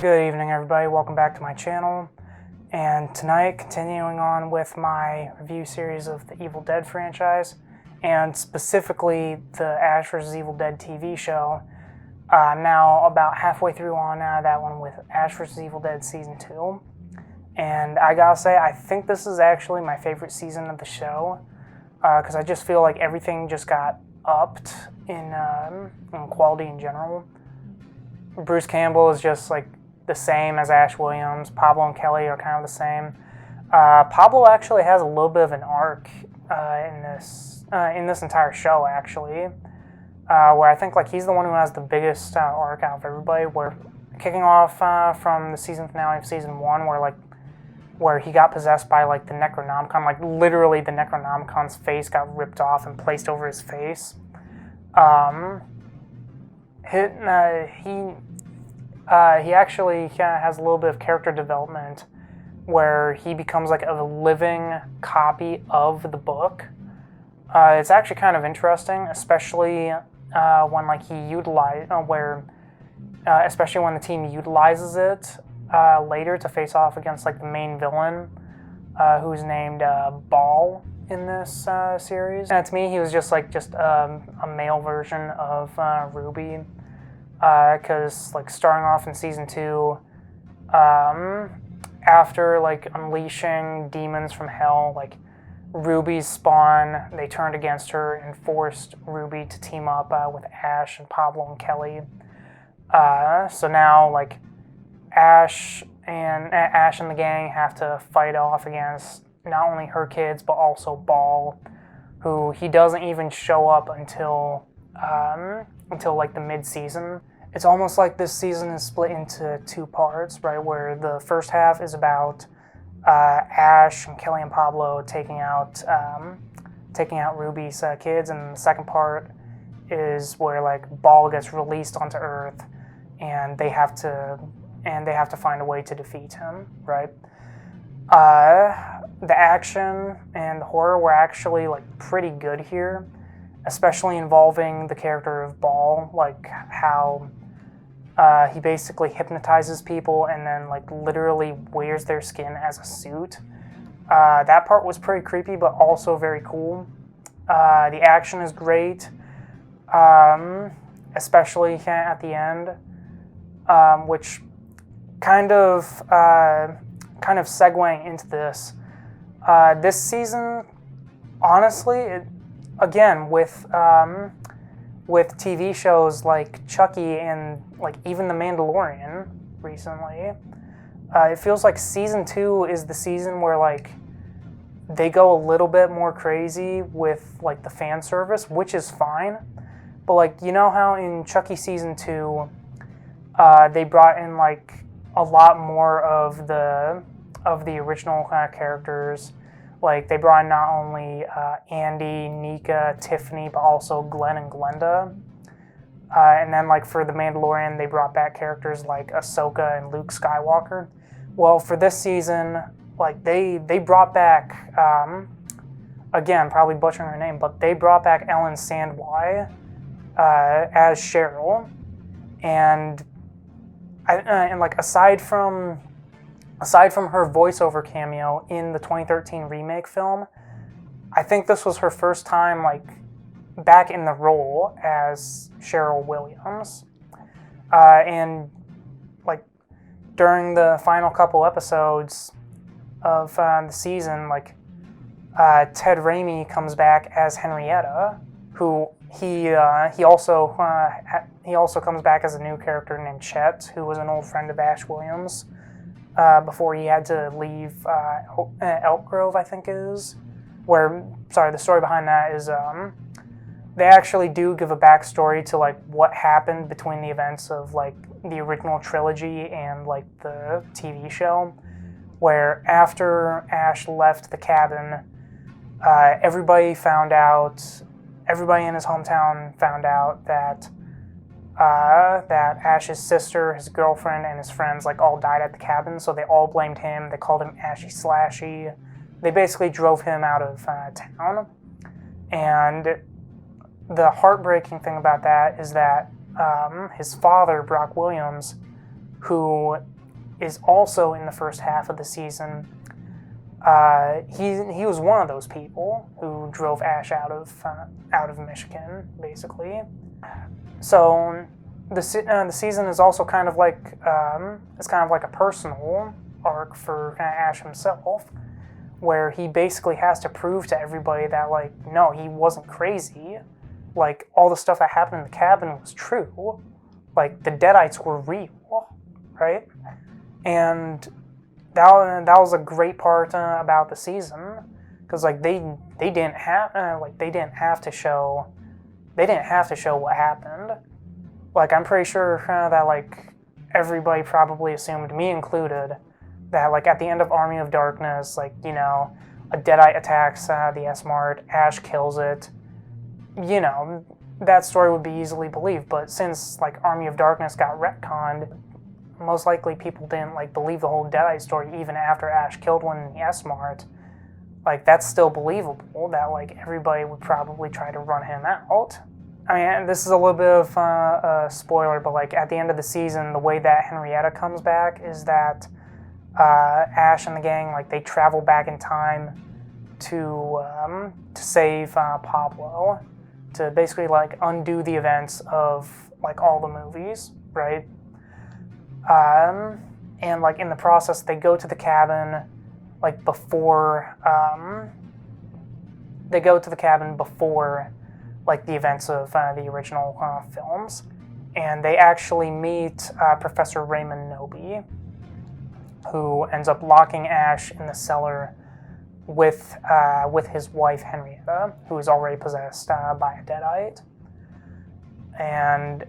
Good evening, everybody. Welcome back to my channel. And tonight, continuing on with my review series of the Evil Dead franchise, and specifically the Ash vs. Evil Dead TV show. I'm now about halfway through on that one with Ash vs. Evil Dead Season 2. And I gotta say, I think this is actually my favorite season of the show, because I just feel like everything just got upped in quality in general. Bruce Campbell is just like the same as Ash Williams. Pablo and Kelly are kind of the same. Pablo actually has a little bit of an arc in this entire show, actually, where I think like he's the one who has the biggest arc out of everybody. We're kicking off from the season finale of season 1, where he got possessed by like the Necronomicon. Like literally, the Necronomicon's face got ripped off and placed over his face. He actually has a little bit of character development where he becomes like a living copy of the book. It's actually kind of interesting, especially when like especially when the team utilizes it later to face off against like the main villain, who's named Ball in this series. And to me, he was just a male version of Ruby. Because like starting off in season 2, after like unleashing demons from hell, like Ruby's spawn, they turned against her and forced Ruby to team up with Ash and Pablo and Kelly. So now like Ash and the gang have to fight off against not only her kids but also Ball, who he doesn't even show up until like the mid-season. It's almost like this season is split into 2 parts, right? Where the first half is about Ash and Kelly and Pablo taking out Ruby's kids, and the second part is where like Ball gets released onto Earth, and they have to find a way to defeat him, right? The action and the horror were actually like pretty good here, especially involving the character of Ball, like how he basically hypnotizes people and then like literally wears their skin as a suit. That part was pretty creepy, but also very cool. The action is great, especially at the end, which kind of segueing into this. This season, honestly, again, with TV shows like Chucky and like even The Mandalorian recently, it feels like season 2 is the season where like they go a little bit more crazy with like the fan service, which is fine. But like, you know how in Chucky season 2, they brought in like a lot more of the original kind of characters. Like, they brought in not only Andy, Nika, Tiffany, but also Glenn and Glenda. And then, like, for The Mandalorian, they brought back characters like Ahsoka and Luke Skywalker. Well, for this season, like, they brought back, again, probably butchering her name, but they brought back Ellen Sandweiss as Cheryl. And like, aside from her voiceover cameo in the 2013 remake film, I think this was her first time like back in the role as Cheryl Williams. And like during the final couple episodes of the season, like Ted Raimi comes back as Henrietta, who he also comes back as a new character named Chet, who was an old friend of Ash Williams. Before he had to leave Elk Grove, I think it is. The story behind that is they actually do give a backstory to like what happened between the events of like the original trilogy and like the TV show, where after Ash left the cabin, everybody in his hometown found out that Ash's sister, his girlfriend, and his friends like all died at the cabin, so they all blamed him. They called him Ashy Slashy. They basically drove him out of town. And the heartbreaking thing about that is that his father, Brock Williams, who is also in the first half of the season. He was one of those people who drove Ash out of Michigan, basically. So the season is also kind of like it's kind of like a personal arc for Ash himself, where he basically has to prove to everybody that, like, no, he wasn't crazy. Like, all the stuff that happened in the cabin was true. Like, the Deadites were real, right? And that was a great part about the season, because like they didn't have to show what happened. Like, I'm pretty sure that like everybody probably assumed, me included, that like at the end of Army of Darkness, like, you know, a Deadite attacks the S-Mart, Ash kills it. You know, that story would be easily believed. But since like Army of Darkness got retconned, most likely people didn't like believe the whole Deadite story even after Ash killed one in the S-Mart. Like, that's still believable that like everybody would probably try to run him out. I mean, this is a little bit of a spoiler, but like at the end of the season, the way that Henrietta comes back is that Ash and the gang, like, they travel back in time to save Pablo, to basically like undo the events of like all the movies, right? And like in the process, they go to the cabin like before like the events of the original films, and they actually meet Professor Raymond Noby, who ends up locking Ash in the cellar with his wife Henrietta, who is already possessed by a Deadite. And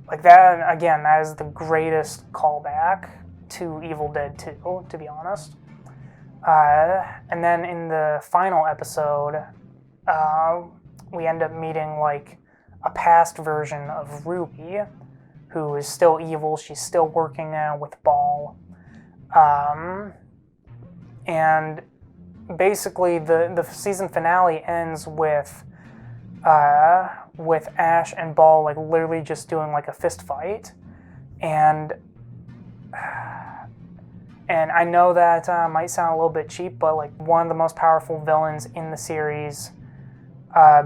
like that, again, that is the greatest callback to Evil Dead 2, to be honest. And then in the final episode, we end up meeting like a past version of Ruby, who is still evil. She's still working with Ball. And basically the season finale ends with Ash and Ball like literally just doing like a fist fight, and I know that might sound a little bit cheap, but like one of the most powerful villains in the series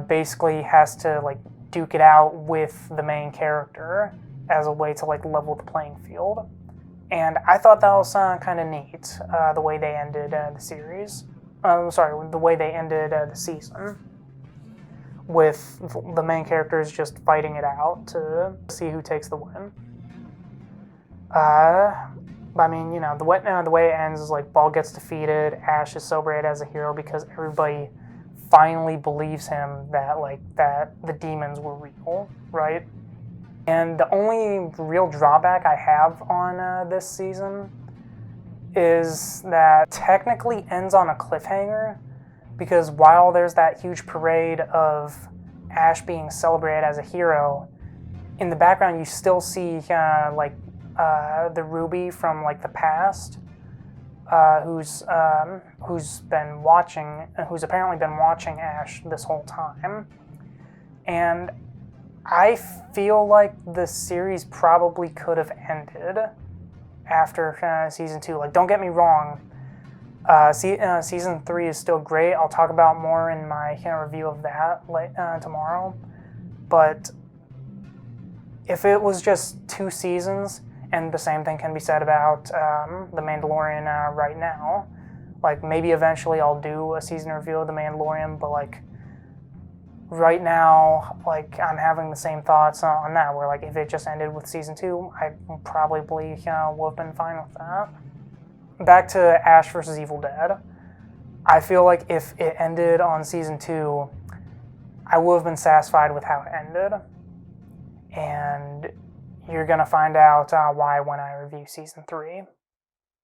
basically has to like duke it out with the main character as a way to like level the playing field. And I thought that was kind of neat, the way they ended the series. The way they ended the season, with the main characters just fighting it out to see who takes the win. But I mean, you know, the way it ends is like Ball gets defeated, Ash is celebrated as a hero because everybody finally believes him that the demons were real, right? And the only real drawback I have on this season is that technically ends on a cliffhanger, because while there's that huge parade of Ash being celebrated as a hero, in the background you still see the Ruby from like the past, who's apparently been watching Ash this whole time. And I feel like the series probably could have ended after season 2. Like, don't get me wrong, season 3 is still great. I'll talk about more in my review of that tomorrow. But if it was just 2 seasons, and the same thing can be said about The Mandalorian right now, like maybe eventually I'll do a season review of The Mandalorian, but like right now, like I'm having the same thoughts on that, where like if it just ended with season 2, I probably would have been fine with that. Back to Ash vs. Evil Dead, I feel like if it ended on season 2, I would have been satisfied with how it ended. And you're gonna find out why when I review season 3.